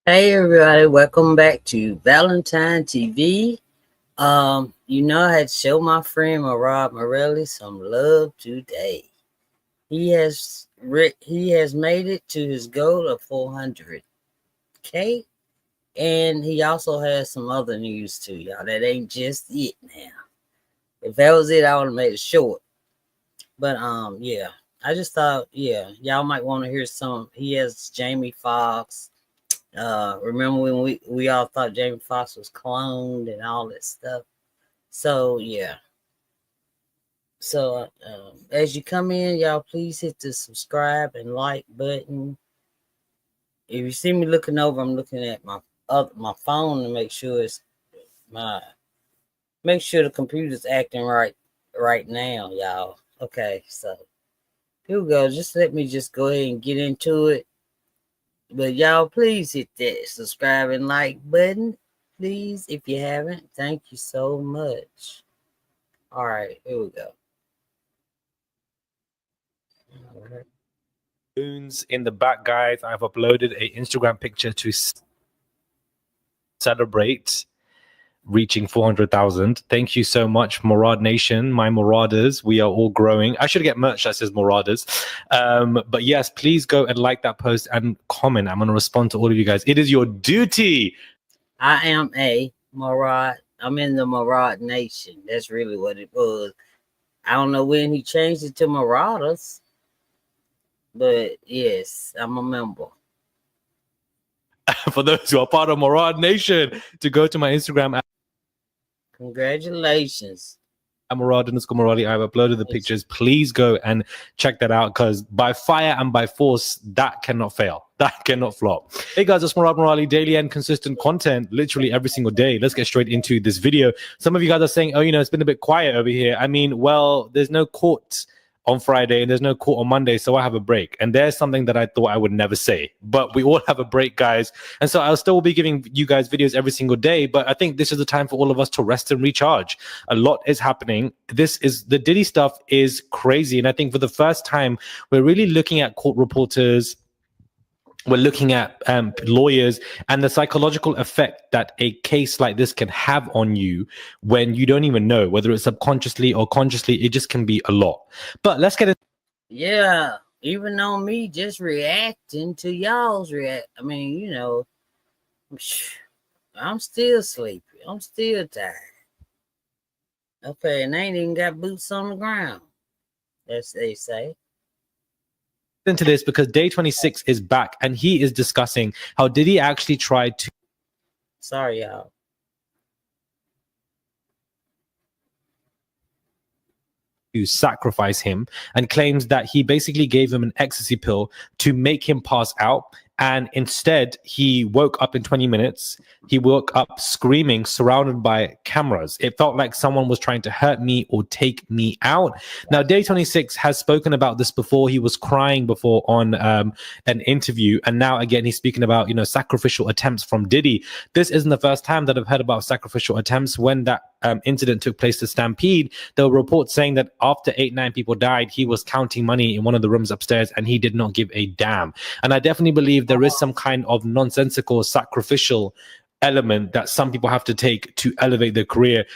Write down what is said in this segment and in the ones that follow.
Hey everybody, welcome back to Valentine TV. I had to show my friend Murad Merali some love today. He has made it to his goal of 400K, and he also has some other news too, y'all. That ain't just it now. If that was it, I would have made it short. But yeah. I just thought, yeah, y'all might want to hear some. He has Jamie Foxx. Remember when we all thought Jamie Foxx was cloned and all that stuff? So yeah. So as you come in, y'all please hit the subscribe and like button. If you see me looking over, I'm looking at my phone to my make sure the computer's acting right now, y'all. Okay, so here we go. Let me go ahead and get into it. But y'all, please hit that subscribe and like button, please, if you haven't. Thank you so much. All right, here we go. All right. In the back, guys, I've uploaded a Instagram picture to celebrate reaching 400,000. Thank you so much, Murad Nation, my Muraders. We are all growing. I should get merch that says Muraders. But yes, please go and like that post and comment. I'm going to respond to all of you guys. It is your duty. I am a Murad. I'm in the Murad Nation. That's really what it was. I don't know when he changed it to Marauders, but yes, I'm a member. For those who are part of Murad Nation, to go to my Instagram. Congratulations. Merali. I've uploaded the pictures. Please go and check that out, because by fire and by force, that cannot fail. That cannot flop. Hey guys, it's Murad Merali, daily and consistent content, literally every single day. Let's get straight into this video. Some of you guys are saying, oh, it's been a bit quiet over here. I mean, well, there's no court on Friday and there's no court on Monday, so I have a break. And there's something that I thought I would never say, but we all have a break, guys. And so I'll still be giving you guys videos every single day, but I think this is the time for all of us to rest and recharge. A lot is happening. The Diddy stuff is crazy. And I think for the first time, we're really looking at court reporters, we're looking at lawyers and the psychological effect that a case like this can have on you when you don't even know, whether it's subconsciously or consciously. It just can be a lot. But let's get it. Yeah, even on me just reacting to y'all's I mean, I'm still sleepy. I'm still tired. Okay, and they ain't even got boots on the ground, as they say. Into this because Day 26 is back and he is discussing how Diddy actually tried to. Sorry, y'all. To sacrifice him, and claims that he basically gave him an ecstasy pill to make him pass out. And instead, he woke up in 20 minutes. He woke up screaming, surrounded by cameras. It felt like someone was trying to hurt me or take me out. Now, Day 26 has spoken about this before. He was crying before on an interview. And now, again, he's speaking about, sacrificial attempts from Diddy. This isn't the first time that I've heard about sacrificial attempts. When that incident took place, the Stampede, there were reports saying that after 8-9 people died, he was counting money in one of the rooms upstairs and he did not give a damn. And I definitely believe there is some kind of nonsensical sacrificial element that some people have to take to elevate their career.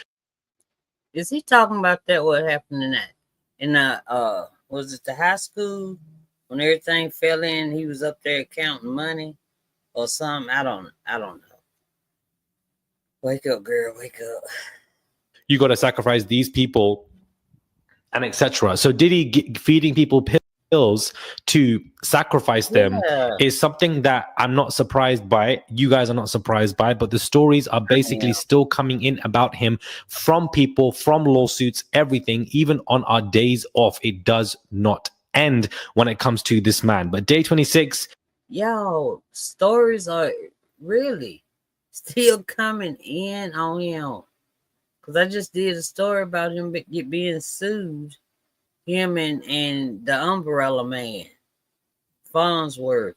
Is he talking about that? What happened in was it the high school when everything fell in? He was up there counting money or something. I don't know. Wake up, girl. Wake up. You got to sacrifice these people and etc. So Diddy feeding people pills to sacrifice them is something that I'm not surprised by. You guys are not surprised by, but the stories are basically still coming in about him from people, from lawsuits, everything. Even on our days off, it does not end when it comes to this man. But Day 26, yo, stories are really still coming in on him. Because I just did a story about him being sued. Him and the Umbrella Man, Farnsworth,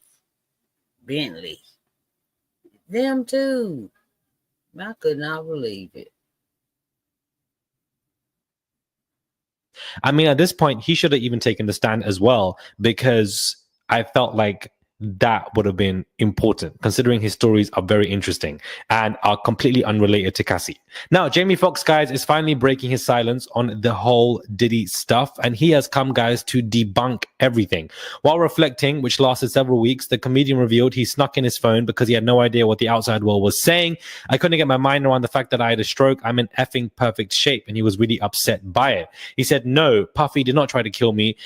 Bentley. Them too. I could not believe it. I mean, at this point, he should have even taken the stand as well, because I felt like that would have been important, considering his stories are very interesting and are completely unrelated to Cassie. Now, Jamie Foxx, guys, is finally breaking his silence on the whole Diddy stuff, and he has come, guys, to debunk everything. While reflecting, which lasted several weeks, the comedian revealed he snuck in his phone because he had no idea what the outside world was saying. I couldn't get my mind around the fact that I had a stroke. I'm in effing perfect shape, and he was really upset by it. He said, no, Puffy did not try to kill me,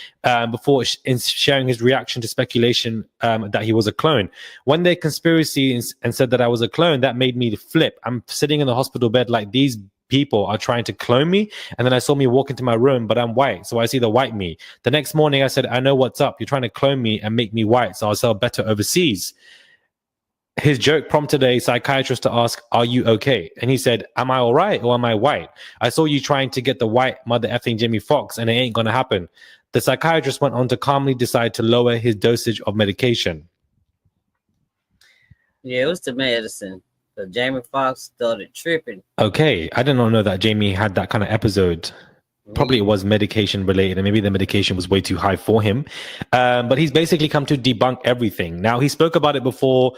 before sharing his reaction to speculation that he was a clone. When they conspiracy and said that I was a clone, that made me flip. I'm sitting in the hospital bed like these people are trying to clone me. And then I saw me walk into my room, but I'm white. So I see the white me. The next morning I said, I know what's up. You're trying to clone me and make me white. So I'll sell better overseas. His joke prompted a psychiatrist to ask, are you okay? And he said, am I all right or am I white? I saw you trying to get the white mother effing Jimmy Foxx and it ain't going to happen. The psychiatrist went on to calmly decide to lower his dosage of medication. Yeah, it was the medicine. So Jamie Foxx started tripping. Okay, I did not know that Jamie had that kind of episode. Probably it was medication related, and maybe the medication was way too high for him. But he's basically come to debunk everything. Now, he spoke about it before,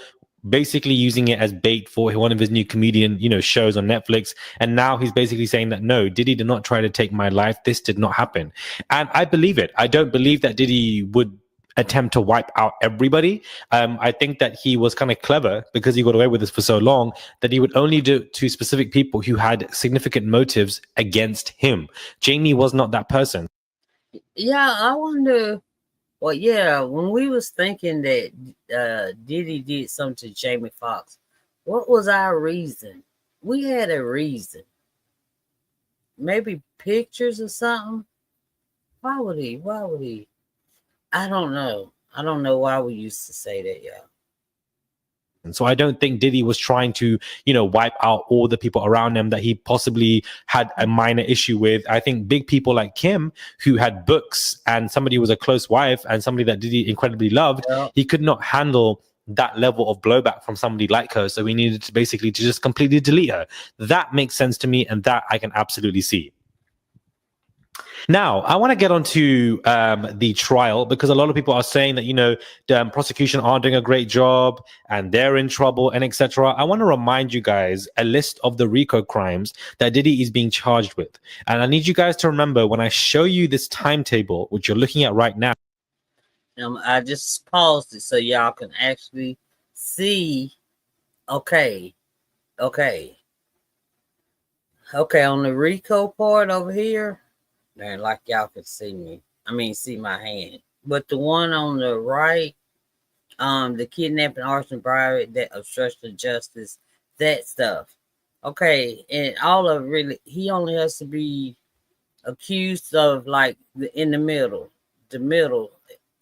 basically using it as bait for one of his new comedian, shows on Netflix. And now he's basically saying that, no, Diddy did not try to take my life. This did not happen. And I believe it. I don't believe that Diddy would attempt to wipe out everybody. I think that he was kind of clever because he got away with this for so long that he would only do it to specific people who had significant motives against him. Jamie was not that person. Yeah, I wonder. Well, yeah, when we was thinking that Diddy did something to Jamie Foxx, what was our reason? We had a reason. Maybe pictures or something. Why would he? Why would he? I don't know. I don't know why we used to say that, y'all. And so I don't think Diddy was trying to, wipe out all the people around him that he possibly had a minor issue with. I think big people like Kim, who had books and somebody who was a close wife and somebody that Diddy incredibly loved, he could not handle that level of blowback from somebody like her. So we needed to basically to just completely delete her. That makes sense to me, and that I can absolutely see. Now, I want to get onto the trial because a lot of people are saying that, the prosecution aren't doing a great job and they're in trouble and etc. I want to remind you guys a list of the RICO crimes that Diddy is being charged with. And I need you guys to remember when I show you this timetable, which you're looking at right now. I just paused it so y'all can actually see. Okay. On the RICO part over here. Man, like y'all can see me. See my hand. But the one on the right, the kidnapping, arson, bribery, that obstruction of justice, that stuff. Okay, and all of really, he only has to be accused of in the middle,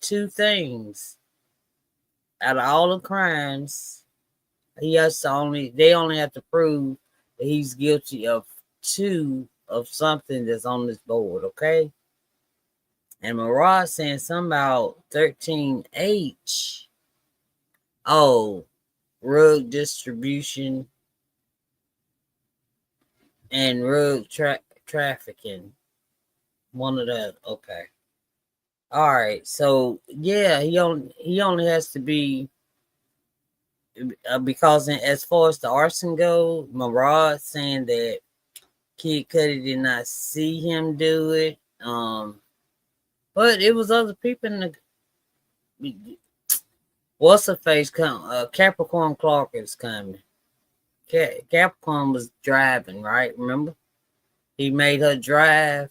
two things. Out of all the crimes, they only have to prove that he's guilty of two of something that's on this board, okay? And Murad saying something about 13H. Oh, rug distribution and rug trafficking. One of that, okay. All right, so yeah, he only has to be because as far as the arson goes, Murad saying that Kid Cudi did not see him do it. But it was other people in the what's her face come Capricorn Clark is coming. Capricorn was driving, right? Remember? He made her drive.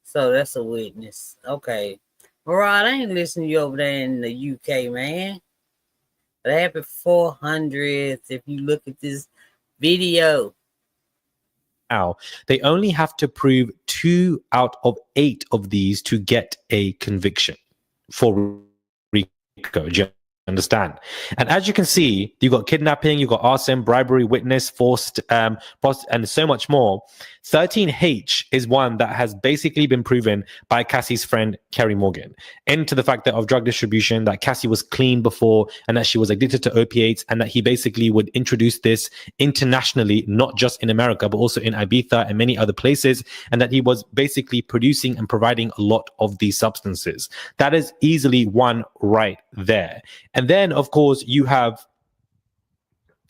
So that's a witness. Okay. Murad, I ain't listening to you over there in the UK, man. But happy 400th if you look at this video. Now, they only have to prove 2 out of 8 of these to get a conviction for RICO. Do you understand? And as you can see, you got kidnapping, you got arson, bribery, witness, forced, and so much more. 13H is one that has basically been proven by Cassie's friend Kerry Morgan into the fact that of drug distribution, that Cassie was clean before and that she was addicted to opiates, and that he basically would introduce this internationally, not just in America, but also in Ibiza and many other places, and that he was basically producing and providing a lot of these substances. That is easily one right there. And then, of course, you have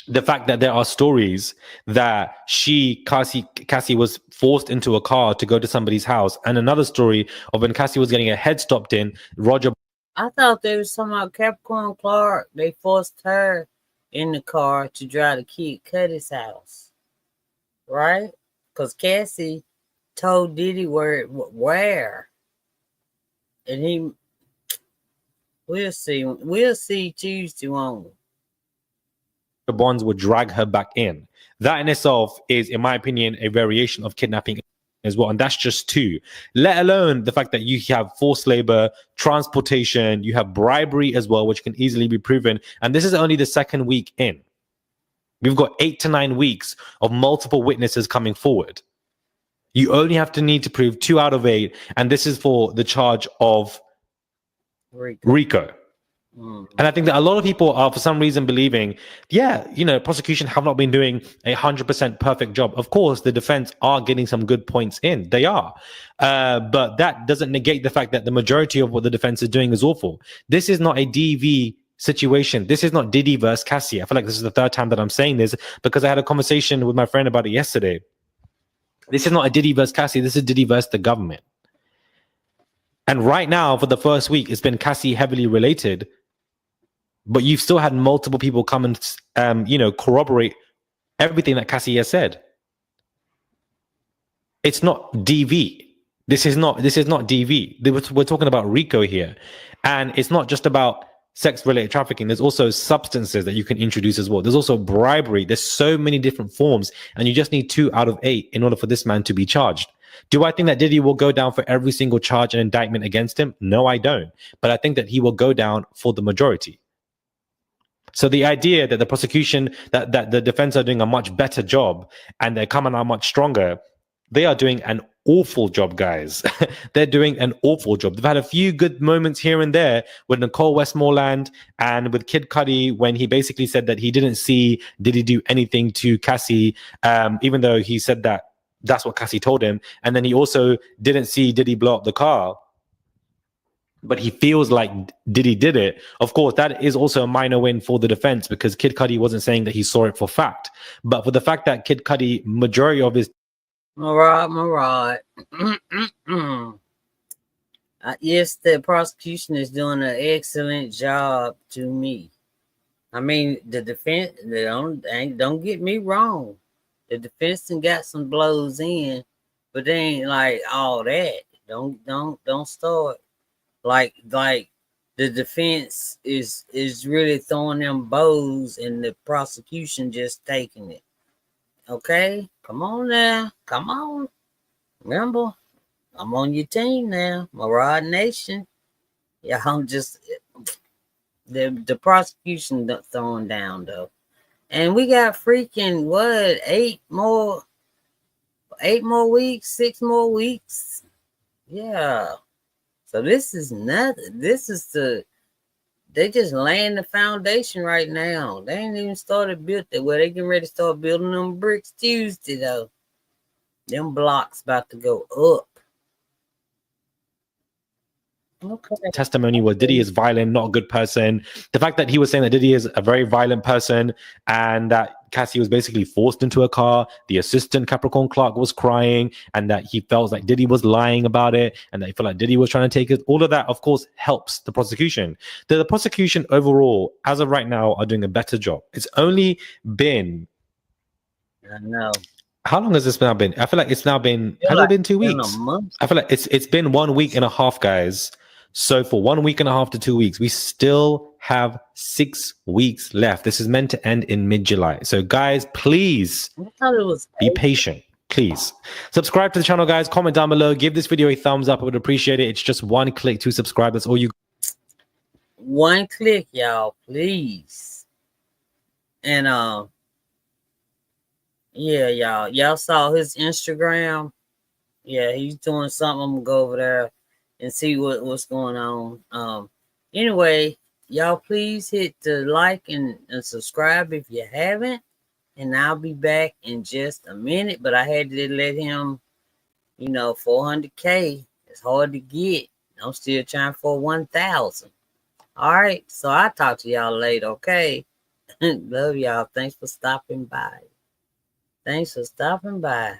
the fact that there are stories that Cassie was forced into a car to go to somebody's house, and another story of when Cassie was getting her head stopped in, Roger. I thought they was talking about Capricorn Clark. They forced her in the car to drive to Kid Cudi's house, right? Because Cassie told Diddy where, and he. We'll see. We'll see Tuesday on. Bonds would drag her back in. That in itself is, in my opinion, a variation of kidnapping as well. And that's just two, let alone the fact that you have forced labor, transportation, you have bribery as well, which can easily be proven. And this is only the second week in. We've got 8 to 9 weeks of multiple witnesses coming forward. You only have to need to prove 2 out of 8. And this is for the charge of Rico. And I think that a lot of people are, for some reason, believing, prosecution have not been doing 100% perfect job. Of course, the defense are getting some good points in. They are. But that doesn't negate the fact that the majority of what the defense is doing is awful. This is not a DV situation. This is not Diddy versus Cassie. I feel like this is the third time that I'm saying this because I had a conversation with my friend about it yesterday. This is not a Diddy versus Cassie. This is Diddy versus the government. And right now, for the first week, it's been Cassie heavily related. But you've still had multiple people come and, corroborate everything that Cassie has said. It's not DV. This is not DV. We're talking about RICO here. And it's not just about sex-related trafficking. There's also substances that you can introduce as well. There's also bribery. There's so many different forms. And you just need 2 out of 8 in order for this man to be charged. Do I think that Diddy will go down for every single charge and indictment against him? No, I don't. But I think that he will go down for the majority. So the idea that the prosecution, that the defense are doing a much better job and they're coming out much stronger, they are doing an awful job, guys. They're doing an awful job. They've had a few good moments here and there with Nicole Westmoreland and with Kid Cudi when he basically said that he didn't see Diddy do anything to Cassie, even though he said that that's what Cassie told him. And then he also didn't see Diddy blow up the car, but he feels like Diddy did it. Of course, that is also a minor win for the defense because Kid Cudi wasn't saying that he saw it for fact. But for the fact that Kid Cudi, majority of his... Murad. Yes, the prosecution is doing an excellent job to me. I mean, the defense, don't get me wrong. The defense done got some blows in, but they ain't like all that. Don't start. Like the defense is really throwing them bows and the prosecution just taking it. Okay, come on now, come on. Remember, I'm on your team now, Murad Nation. Yeah, I'm just the prosecution throwing down though, and we got freaking 8 more weeks, 6 more weeks. Yeah. So this is nothing. They just laying the foundation right now. They ain't even started built it. Well, they getting ready to start building them bricks Tuesday though. Them blocks about to go up. Okay. Testimony was Diddy is violent, not a good person. The fact that he was saying that Diddy is a very violent person and that Cassie was basically forced into a car, the assistant Capricorn Clark was crying, and that he felt like Diddy was lying about it, and that he felt like Diddy was trying to take it. All of that, of course, helps the prosecution. The prosecution overall, as of right now, are doing a better job. It's only been... I know. How long has this now been? I feel like it's now been... Has it been 2 weeks? I feel like it's been 1 week and a half, guys. So for 1 week and a half to 2 weeks, we still have 6 weeks left. This is meant to end in mid-July. So guys, please be patient. Please subscribe to the channel, guys. Comment down below. Give this video a thumbs up. I would appreciate it. It's just 1 click to subscribe. That's all you... 1 click, y'all, please. And Yeah, y'all saw his Instagram. Yeah, he's doing something. I'm gonna go over there and see what's going on. Anyway, y'all please hit the like and subscribe if you haven't. And I'll be back in just a minute. But I had to let him, 400K. It's hard to get. I'm still trying for 1,000. All right. So I'll talk to y'all later. Okay. Love y'all. Thanks for stopping by. Thanks for stopping by.